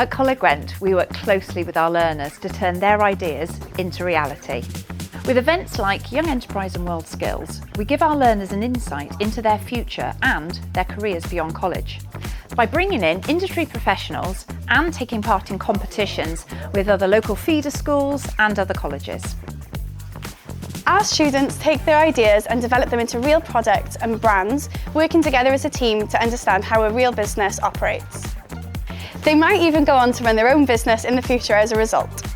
At Coleg Gwent, we work closely with our learners to turn their ideas into reality. With events like Young Enterprise and WorldSkills, we give our learners an insight into their future and their careers beyond college, by bringing in industry professionals and taking part in competitions with other local feeder schools and other colleges. Our students take their ideas and develop them into real products and brands, working together as a team to understand how a real business operates. They might even go on to run their own business in the future as a result.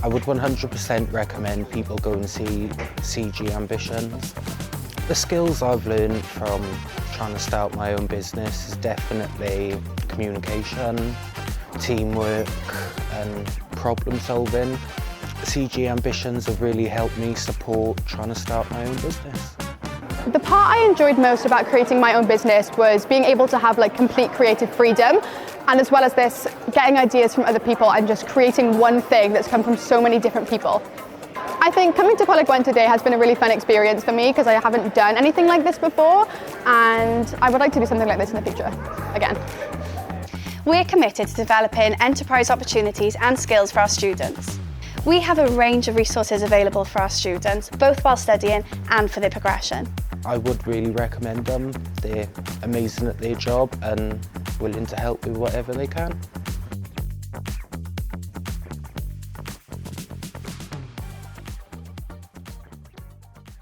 I would 100% recommend people go and see CG Ambitions. The skills I've learned from trying to start my own business is definitely communication, teamwork and problem solving. CG Ambitions have really helped me support trying to start my own business. The part I enjoyed most about creating my own business was being able to have complete creative freedom, and as well as this, getting ideas from other people and just creating one thing that's come from so many different people. I think coming to Coleg Gwent today has been a really fun experience for me because I haven't done anything like this before, and I would like to do something like this in the future again. We're committed to developing enterprise opportunities and skills for our students. We have a range of resources available for our students, both while studying and for their progression. I would really recommend them. They're amazing at their job and willing to help with whatever they can.